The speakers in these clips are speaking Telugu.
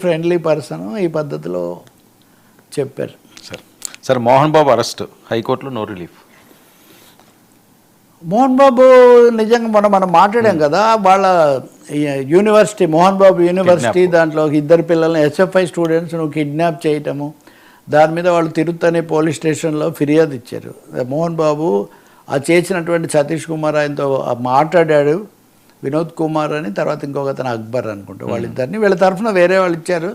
ఫ్రెండ్లీ పర్సన్ ఈ పద్ధతిలో చెప్పారు. సార్ మోహన్ బాబు అరెస్ట్ హైకోర్టులో నో రిలీఫ్. మోహన్ బాబు నిజంగా మనం మాట్లాడాం కదా, వాళ్ళ యూనివర్సిటీ మోహన్ బాబు యూనివర్సిటీ దాంట్లో ఇద్దరు పిల్లల్ని ఎస్ఎఫ్ఐ స్టూడెంట్స్ నువ్వు కిడ్నాప్ చేయటము, దాని మీద వాళ్ళు తిరుత్తని పోలీస్ స్టేషన్లో ఫిర్యాదు ఇచ్చారు. మోహన్ బాబు ఆ చేసినటువంటి సతీష్ కుమార్ ఆయనతో మాట్లాడాడు, వినోద్ కుమార్ అని, తర్వాత ఇంకొక అతను అక్బర్ అనుకుంటా, వాళ్ళిద్దరిని వీళ్ళ తరఫున వేరే వాళ్ళు ఇచ్చారు.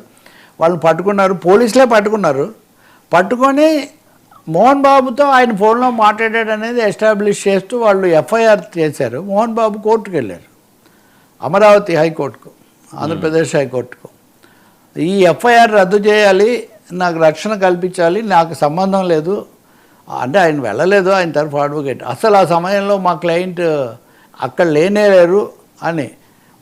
వాళ్ళని పట్టుకున్నారు, పోలీసులే పట్టుకున్నారు. పట్టుకొని మోహన్ బాబుతో ఆయన ఫోన్లో మాట్లాడాడు అనేది ఎస్టాబ్లిష్ చేస్తూ వాళ్ళు ఎఫ్ఐఆర్ చేశారు. మోహన్ బాబు కోర్టుకు వెళ్ళారు, అమరావతి హైకోర్టుకు, ఆంధ్రప్రదేశ్ హైకోర్టుకు. ఈ ఎఫ్ఐఆర్ రద్దు చేయాలి, నాకు రక్షణ కల్పించాలి, నాకు సంబంధం లేదు అంటే ఆయన వెళ్ళలేదు, ఆయన తరఫు అడ్వకేట్. అసలు ఆ సమయంలో మా క్లయింట్ అక్కడ లేనేలేరు అని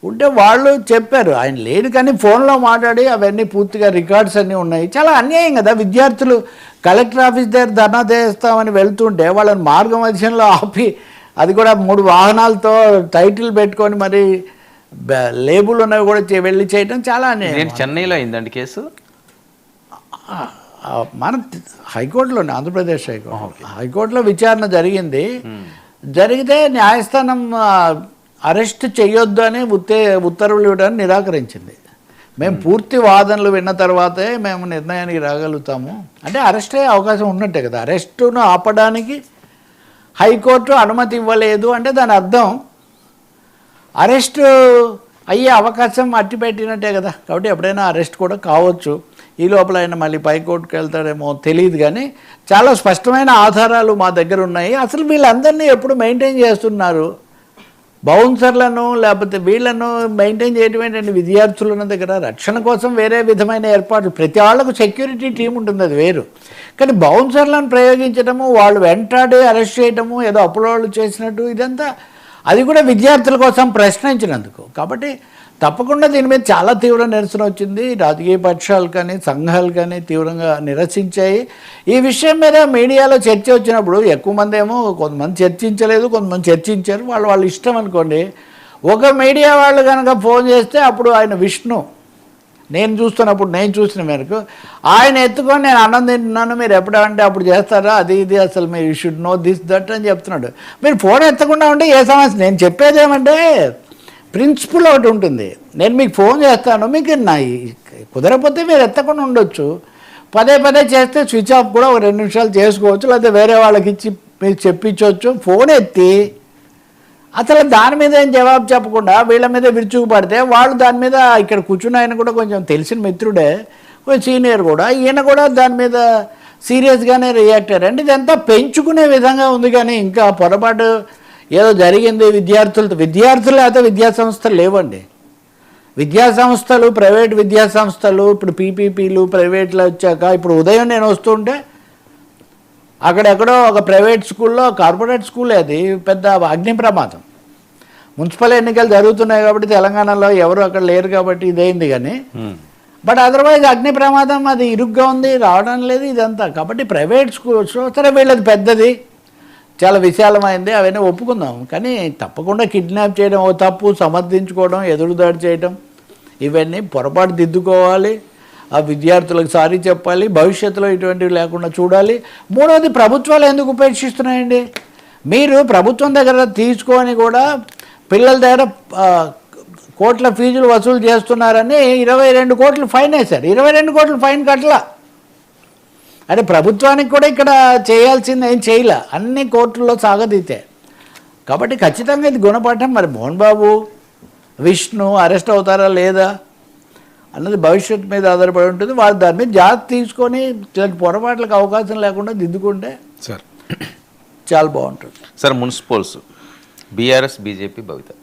ఉంటే వాళ్ళు చెప్పారు ఆయన లేడు, కానీ ఫోన్లో మాట్లాడి అవన్నీ పూర్తిగా రికార్డ్స్ అన్నీ ఉన్నాయి. చాలా అన్యాయం కదా, విద్యార్థులు కలెక్టర్ ఆఫీస్ దగ్గర ధర్నా చేస్తామని వెళ్తుంటే వాళ్ళని మార్గ మధ్యంలో ఆపి, అది కూడా 3 వాహనాలతో టైటిల్ పెట్టుకొని మరి లేబుల్ ఉన్నవి కూడా వెళ్ళి చేయడం చాలా అన్యాయం. చెన్నైలో అయిందండి కేసు, మన హైకోర్టులోనే, ఆంధ్రప్రదేశ్ హైకోర్టులో విచారణ జరిగింది. జరిగితే న్యాయస్థానం అరెస్ట్ చేయొద్దు అని ఉత్తర్వులు ఇవ్వడానికి నిరాకరించింది. మేము పూర్తి వాదనలు విన్న తర్వాతే మేము నిర్ణయానికి రాగలుగుతాము అంటే అరెస్ట్ అయ్యే అవకాశం ఉన్నట్టే కదా. అరెస్టును ఆపడానికి హైకోర్టు అనుమతి ఇవ్వలేదు అంటే దాని అర్థం అరెస్టు అయ్యే అవకాశం అట్టిపెట్టినట్టే కదా. కాబట్టి ఎప్పుడైనా అరెస్ట్ కూడా కావచ్చు. ఈ లోపల ఆయన మళ్ళీ పైకోర్టుకు వెళ్తాడేమో తెలియదు, కానీ చాలా స్పష్టమైన ఆధారాలు మా దగ్గర ఉన్నాయి. అసలు వీళ్ళందరినీ ఎప్పుడు మెయింటైన్ చేస్తున్నారు, బౌన్సర్లను లేకపోతే వీళ్ళను మెయింటైన్ చేయడం ఏంటంటే విద్యార్థుల దగ్గర రక్షణ కోసం వేరే విధమైన ఏర్పాట్లు, ప్రతి వాళ్ళకు సెక్యూరిటీ టీం ఉంటుంది, అది వేరు. కానీ బౌన్సర్లను ప్రయోగించడము, వాళ్ళు వెంటాడి అరెస్ట్ చేయడము, ఏదో అప్లోడ్ చేసినట్టు, ఇదంతా అది కూడా విద్యార్థుల కోసం ప్రశ్నించినందుకు. కాబట్టి తప్పకుండా దీని మీద చాలా తీవ్ర నిరసన వచ్చింది. రాజకీయ పక్షాలు కానీ సంఘాలు కానీ తీవ్రంగా నిరసించాయి. ఈ విషయం మీద మీడియాలో చర్చ వచ్చినప్పుడు ఎక్కువ మంది ఏమో కొంతమంది చర్చించలేదు, కొంతమంది చర్చించారు, వాళ్ళ ఇష్టం అనుకోండి. ఒక మీడియా వాళ్ళు కనుక ఫోన్ చేస్తే అప్పుడు ఆయన విష్ణు, నేను చూసిన మేరకు ఆయన ఎత్తుకొని నేను అన్నం తింటున్నాను, మీరు ఎప్పుడంటే అప్పుడు చేస్తారా, అది ఇది, అసలు మీరు you should know this that అని చెప్తున్నాడు. మీరు ఫోన్ ఎత్తకుండా ఉంటే ఏ సమస్య. నేను చెప్పేది ఏమంటే ప్రిన్సిపల్ ఒకటి ఉంటుంది, నేను మీకు ఫోన్ చేస్తాను, మీకు నా కుదరకపోతే మీరు ఎత్తకుండా ఉండొచ్చు, పదే చేస్తే స్విచ్ ఆఫ్ కూడా ఒక 2 నిమిషాలు చేసుకోవచ్చు, లేకపోతే వేరే వాళ్ళకి ఇచ్చి మీరు చెప్పించవచ్చు. ఫోన్ ఎత్తి అసలు దాని మీద ఏం జవాబు చెప్పకుండా వీళ్ళ మీద విరుచుకుపడితే వాళ్ళు దాని మీద, ఇక్కడ కూర్చున్న ఆయన కూడా కొంచెం తెలిసిన మిత్రుడే, కొంచెం సీనియర్ కూడా, ఈయన కూడా దాని మీద సీరియస్గానే రియాక్ట్ అయ్యారు. అంటే ఇదంతా పెంచుకునే విధంగా ఉంది, కానీ ఇంకా పొరపాటు ఏదో జరిగింది విద్యార్థులు అయితే విద్యాసంస్థలు లేవండి. విద్యాసంస్థలు, ప్రైవేట్ విద్యాసంస్థలు, ఇప్పుడు పీపీపీలు ప్రైవేట్లో వచ్చాక, ఇప్పుడు ఉదయం నేను వస్తుంటే అక్కడెక్కడో ఒక ప్రైవేట్ స్కూల్లో, కార్పొరేట్ స్కూల్, అది పెద్ద అగ్ని ప్రమాదం. మున్సిపల్ ఎన్నికలు జరుగుతున్నాయి కాబట్టి తెలంగాణలో ఎవరు అక్కడ లేరు కాబట్టి ఇదైంది, కానీ బట్ అదర్వైజ్ అగ్ని ప్రమాదం అది ఇరుగ్గా ఉంది, రావడం లేదు ఇదంతా. కాబట్టి ప్రైవేట్ స్కూల్స్ సరే వీళ్ళది పెద్దది, చాలా విశాలమైంది, అవన్నీ ఒప్పుకుందాం, కానీ తప్పకుండా కిడ్నాప్ చేయడం ఓ తప్పు, సమర్థించుకోవడం, ఎదురుదాడి చేయడం, ఇవన్నీ పొరపాటు దిద్దుకోవాలి. ఆ విద్యార్థులకు సారీ చెప్పాలి, భవిష్యత్తులో ఇటువంటివి లేకుండా చూడాలి. మూడవది, ప్రభుత్వాలు ఎందుకు ఉపేక్షిస్తున్నాయండి? మీరు ప్రభుత్వం దగ్గర తీసుకొని కూడా పిల్లల దగ్గర కోట్ల ఫీజులు వసూలు చేస్తున్నారని 22 కోట్లు ఫైన్ వేశారు. 22 కోట్లు ఫైన్ కట్టలా అంటే ప్రభుత్వానికి కూడా ఇక్కడ చేయాల్సింది ఏం చేయలే, అన్ని కోర్టుల్లో సాగదీతే. కాబట్టి ఖచ్చితంగా ఇది గుణపాఠం. మరి మోహన్ బాబు, విష్ణు అరెస్ట్ అవుతారా లేదా అన్నది భవిష్యత్తు మీద ఆధారపడి ఉంటుంది. వాళ్ళు దాని మీద జాగ్రత్త తీసుకొని ఇలాంటి పొరపాట్లకు అవకాశం లేకుండా దిద్దుకుంటే సార్ చాలా బాగుంటుంది. సార్ మున్సిపల్స్, బీఆర్ఎస్ బీజేపీ భవిత